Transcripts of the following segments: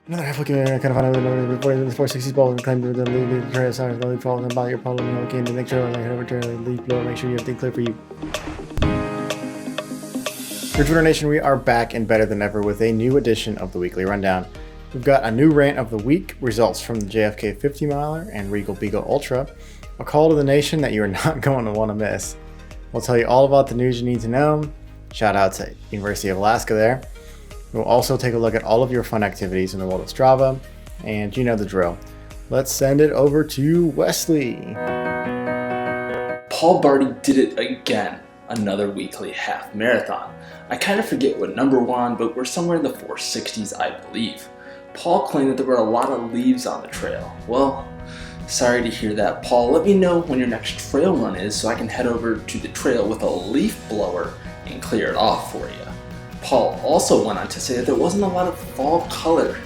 Another half looking kind of fun the 460s ball and climb the lead trail side the lead fall and by your pole and okay the next trail and head over to the lead blower. Make sure you have things clear for you. For Twitter Nation, we are back and better than ever with a new edition of the Weekly Rundown. We've got a new rant of the week, results from the JFK 50 miler and Reagle Beagle Ultra, a call to the nation that you are not going to want to miss. We'll tell you all about the news you need to know. Shout out to University of Alaska there. We'll also take a look at all of your fun activities in the world of Strava, and you know the drill. Let's send it over to Wesley. Paul Barty did it again, another weekly half marathon. I kind of forget what number we're on, but we're somewhere in the 460s, I believe. Paul claimed that there were a lot of leaves on the trail. Well, sorry to hear that, Paul. Let me know when your next trail run is so I can head over to the trail with a leaf blower and clear it off for you. Paul also went on to say that there wasn't a lot of fall color.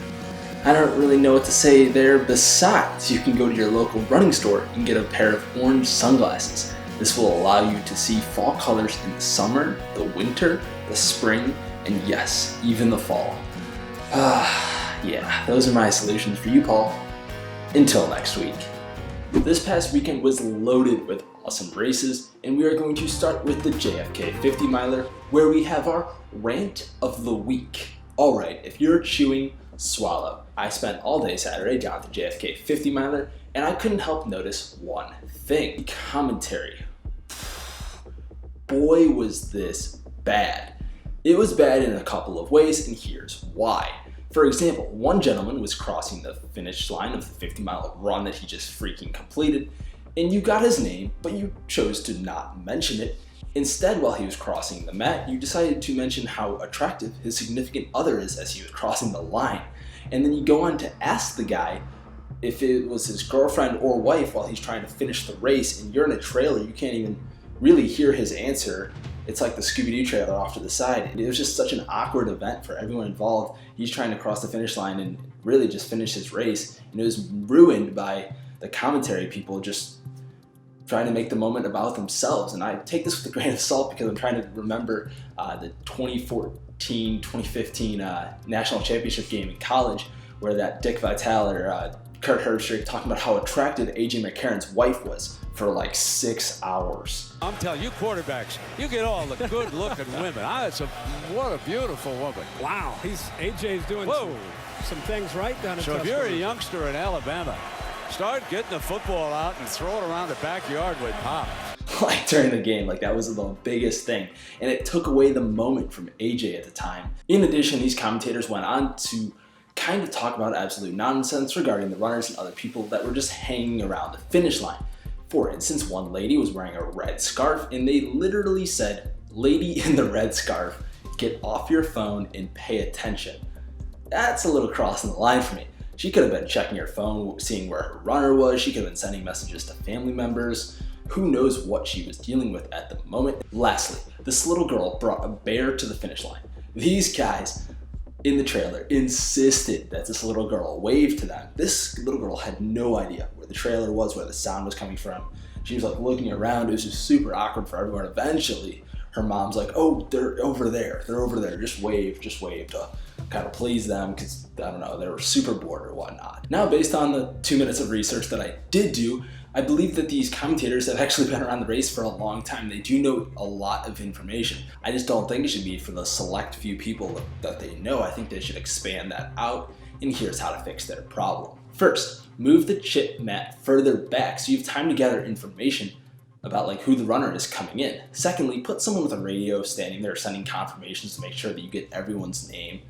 I don't really know what to say there. Besides, you can go to your local running store and get a pair of orange sunglasses. This will allow you to see fall colors in the summer, the winter, the spring, and yes, even the fall. Yeah, those are my solutions for you, Paul. Until next week. This past weekend was loaded with awesome races, and we are going to start with the JFK 50 miler, where we have our rant of the week. Alright, if you're chewing, swallow. I spent all day Saturday down at the JFK 50 miler, and I couldn't help notice one thing. Commentary. Boy, was this bad. It was bad in a couple of ways, and here's why. For example, one gentleman was crossing the finish line of the 50-mile run that he just freaking completed, and you got his name, but you chose to not mention it. Instead, while he was crossing the mat, you decided to mention how attractive his significant other is as he was crossing the line. And then you go on to ask the guy if it was his girlfriend or wife while he's trying to finish the race, and you're in a trailer, you can't even really hear his answer. It's like the Scooby-Doo trailer off to the side. It was just such an awkward event for everyone involved. He's trying to cross the finish line and really just finish his race, and it was ruined by the commentary people just trying to make the moment about themselves. And I take this with a grain of salt because I'm trying to remember the 2014-2015 national championship game in college where that Dick Vitale or Kurt Herbstreit talking about how attractive AJ McCarron's wife was for like 6 hours. I'm telling you, quarterbacks, you get all the good-looking women. What a beautiful woman. Wow, AJ's doing some things right down in So if you're a youngster in Alabama, start getting the football out and throw it around the backyard with Pop. Like during the game, like that was the biggest thing. And it took away the moment from AJ at the time. In addition, these commentators went on to kind of talk about absolute nonsense regarding the runners and other people that were just hanging around the finish line. For instance, one lady was wearing a red scarf and they literally said, "Lady in the red scarf, get off your phone and pay attention." That's a little crossing the line for me. She could have been checking her phone, seeing where her runner was. She could have been sending messages to family members. Who knows what she was dealing with at the moment. Lastly, this little girl brought a bear to the finish line. These guys in the trailer insisted that this little girl wave to them. This little girl had no idea where the trailer was, where the sound was coming from. She was like looking around. It was just super awkward for everyone. Eventually, her mom's like, "Oh, they're over there. They're over there. Just wave to kind of please them," because, I don't know, they were super bored or whatnot. Now, based on the 2 minutes of research that I did do, I believe that these commentators have actually been around the race for a long time. They do know a lot of information. I just don't think it should be for the select few people that they know. I think they should expand that out, and here's how to fix their problem. First, move the chip mat further back so you have time to gather information about like who the runner is coming in. Secondly, put someone with a radio standing there sending confirmations to make sure that you get everyone's name.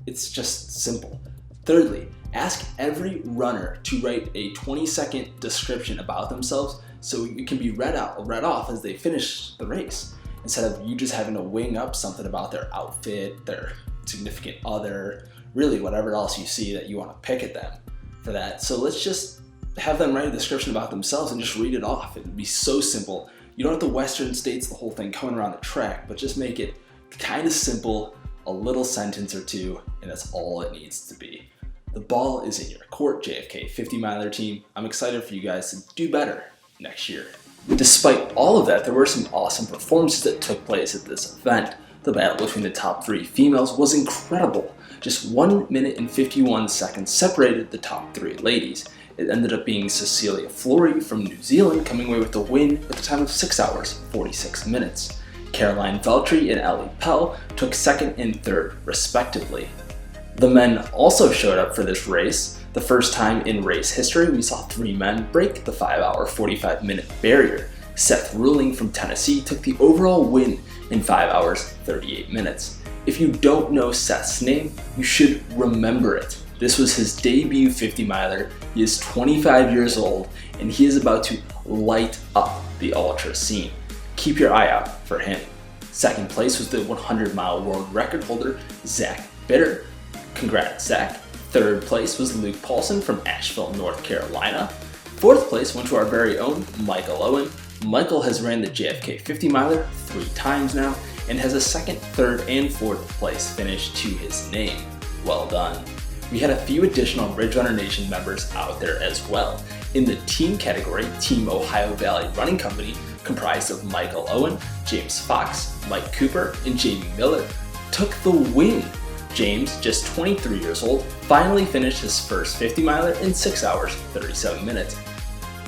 It's just simple. Thirdly, ask every runner to write a 20-second description about themselves so it can be read off as they finish the race, instead of you just having to wing up something about their outfit, their significant other, really whatever else you see that you want to pick at them for that. So let's just have them write a description about themselves and just read it off. It would be so simple. You don't have to Western States the whole thing coming around the track, but just make it kind of simple, a little sentence or two, and that's all it needs to be. The ball is in your court, JFK 50 miler team. I'm excited for you guys to do better next year. Despite all of that, there were some awesome performances that took place at this event. The battle between the top 3 females was incredible. Just 1 minute and 51 seconds separated the top 3 ladies. It ended up being Cecilia Flory from New Zealand coming away with the win with a time of 6 hours, 46 minutes. Caroline Veltri and Ellie Pell took 2nd and 3rd, respectively. The men also showed up for this race. The first time in race history, we saw 3 men break the 5-hour, 45-minute barrier. Seth Ruling from Tennessee took the overall win in 5 hours, 38 minutes. If you don't know Seth's name, you should remember it. This was his debut 50-miler. He is 25 years old, and he is about to light up the ultra scene. Keep your eye out for him. 2nd place was the 100-mile world record holder, Zach Bitter. Congrats, Zach. 3rd place was Luke Paulson from Asheville, North Carolina. 4th place went to our very own Michael Owen. Michael has ran the JFK 50-miler 3 times now and has a 2nd, 3rd, and 4th place finish to his name. Well done. We had a few additional Ridge Runner Nation members out there as well. In the team category, Team Ohio Valley Running Company, comprised of Michael Owen, James Fox, Mike Cooper, and Jamie Miller, took the win. James, just 23 years old, finally finished his first 50-miler in 6 hours, 37 minutes.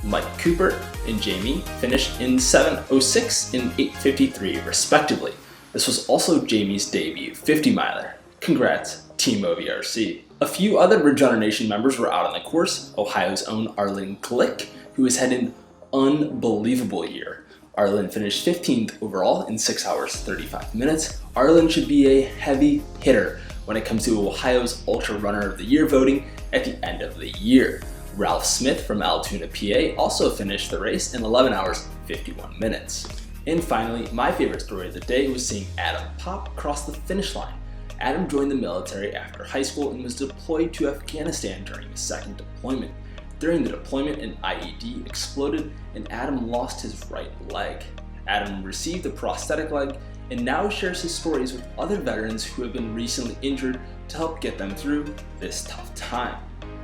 Mike Cooper and Jamie finished in 7:06 and 8:53 respectively. This was also Jamie's debut 50-miler. Congrats, Team OVRC. A few other Ridge Runner Nation members were out on the course. Ohio's own Arlen Glick, who has had an unbelievable year. Arlen finished 15th overall in 6 hours, 35 minutes. Arlen should be a heavy hitter when it comes to Ohio's Ultra Runner of the Year voting at the end of the year. Ralph Smith from Altoona, PA also finished the race in 11 hours, 51 minutes. And finally, my favorite story of the day was seeing Adam Pop cross the finish line. Adam joined the military after high school and was deployed to Afghanistan during his 2nd deployment. During the deployment, an IED exploded and Adam lost his right leg. Adam received a prosthetic leg and now shares his stories with other veterans who have been recently injured to help get them through this tough time.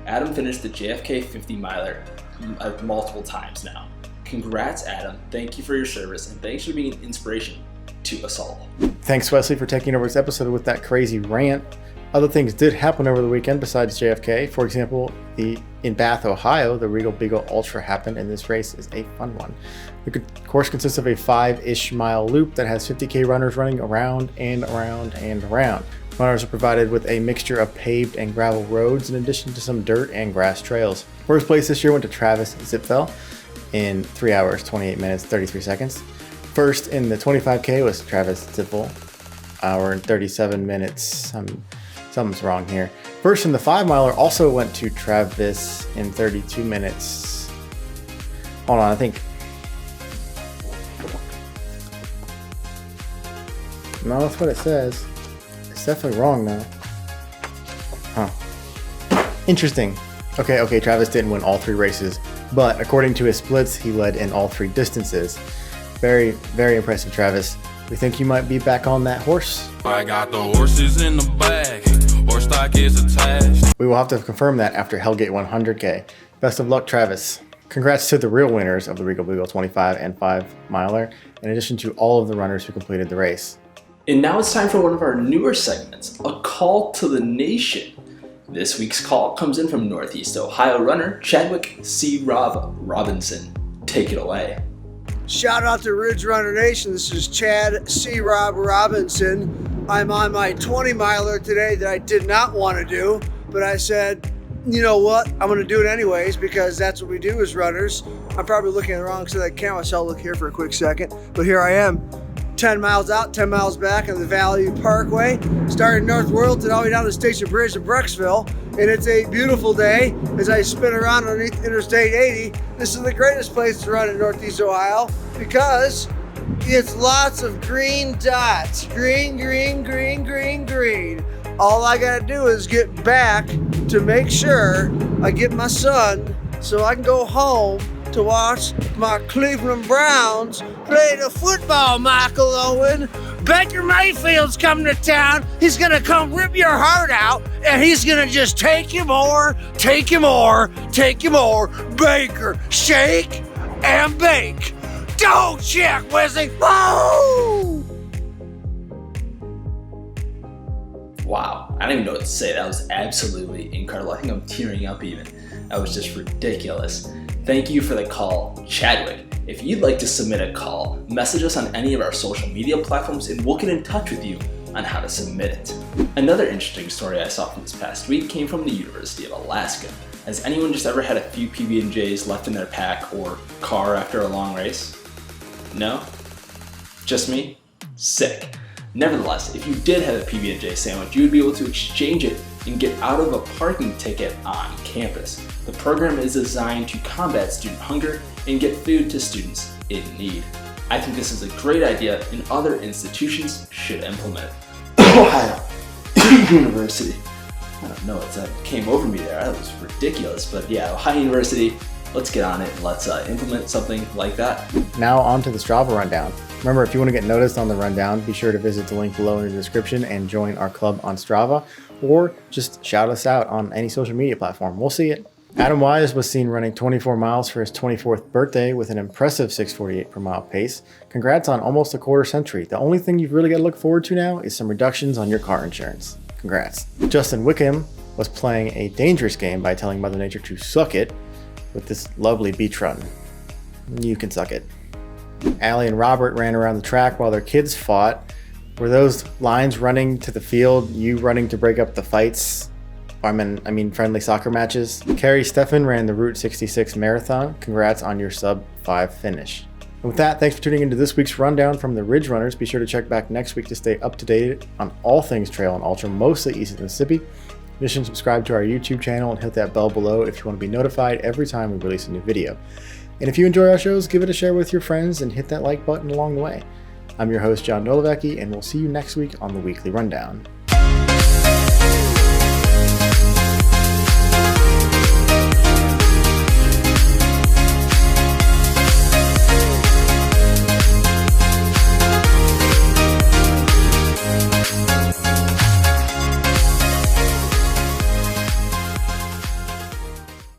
Adam finished the JFK 50-miler multiple times now. Congrats, Adam. Thank you for your service, and thanks for being an inspiration to us all. Thanks, Wesley, for taking over this episode with that crazy rant. Other things did happen over the weekend besides JFK. For example, in Bath, Ohio, the Reagle Beagle Ultra happened, and this race is a fun one. The course consists of a 5-ish mile loop that has 50K runners running around and around and around. Runners are provided with a mixture of paved and gravel roads in addition to some dirt and grass trails. First place this year went to Travis Zipfel in 3 hours, 28 minutes, 33 seconds. First in the 25K was Travis Zipfel, hour and 37 minutes. Something's wrong here. First in the 5-miler also went to Travis in 32 minutes. Hold on, I think. No, that's what it says. It's definitely wrong now. Huh. Interesting. Okay, Travis didn't win all 3 races, but according to his splits, he led in all 3 distances. Very, very impressive, Travis. We think you might be back on that horse. I got the horses in the bag. Horse stock is attached. We will have to confirm that after Hellgate 100K. Best of luck, Travis. Congrats to the real winners of the Reagle Beagle 25 and 5-miler, in addition to all of the runners who completed the race. And now it's time for one of our newer segments, a call to the nation. This week's call comes in from Northeast Ohio runner Chadwick C. Rob Robinson. Take it away. Shout out to Ridge Runner Nation. This is Chad C. Rob Robinson. I'm on my 20-miler today that I did not want to do, but I said, you know what? I'm going to do it anyways because that's what we do as runners. I'm probably looking at the wrong side of the camera, so I'll look here for a quick second. But here I am, 10 miles out, 10 miles back on the Valley Parkway, starting North Worldton all the way down to Station Bridge in Brecksville. And it's a beautiful day as I spin around underneath Interstate 80. This is the greatest place to run in Northeast Ohio because it's lots of green dots. Green, green, green, green, green. All I gotta do is get back to make sure I get my son so I can go home to watch my Cleveland Browns play the football, Michael Owen. Baker Mayfield's coming to town. He's gonna come rip your heart out, and he's gonna just take you more, take you more, take you more. Baker, shake and bake. Don't check, Wesley. Woo! Wow, I don't even know what to say. That was absolutely incredible. I think I'm tearing up even. That was just ridiculous. Thank you for the call, Chadwick. If you'd like to submit a call, message us on any of our social media platforms and we'll get in touch with you on how to submit it. Another interesting story I saw from this past week came from the University of Alaska. Has anyone just ever had a few PB&Js left in their pack or car after a long race? No? Just me? Sick. Nevertheless, if you did have a PB&J sandwich, you would be able to exchange it and get out of a parking ticket on campus. The program is designed to combat student hunger and get food to students in need. I think this is a great idea and other institutions should implement it. Ohio University. I don't know, that came over me there. That was ridiculous. But yeah, Ohio University, let's get on it and let's implement something like that. Now on to the Strava Rundown. Remember, if you want to get noticed on the rundown, be sure to visit the link below in the description and join our club on Strava, or just shout us out on any social media platform. We'll see it. Adam Wise was seen running 24 miles for his 24th birthday with an impressive 6:48 per mile pace. Congrats on almost a quarter century. The only thing you've really got to look forward to now is some reductions on your car insurance. Congrats. Justin Wickham was playing a dangerous game by telling Mother Nature to suck it with this lovely beach run. You can suck it. Allie and Robert ran around the track while their kids fought. Were those lines running to the field, you running to break up the fights? I mean friendly soccer matches? Carrie Steffen ran the Route 66 marathon. Congrats on your sub-5 finish. And with that, thanks for tuning into this week's rundown from the Ridge Runners. Be sure to check back next week to stay up to date on all things trail and ultra, mostly east of the Mississippi. In addition, subscribe to our YouTube channel and hit that bell below if you want to be notified every time we release a new video. And if you enjoy our shows, give it a share with your friends and hit that like button along the way. I'm your host, John Dolovecki, and we'll see you next week on the Weekly Rundown.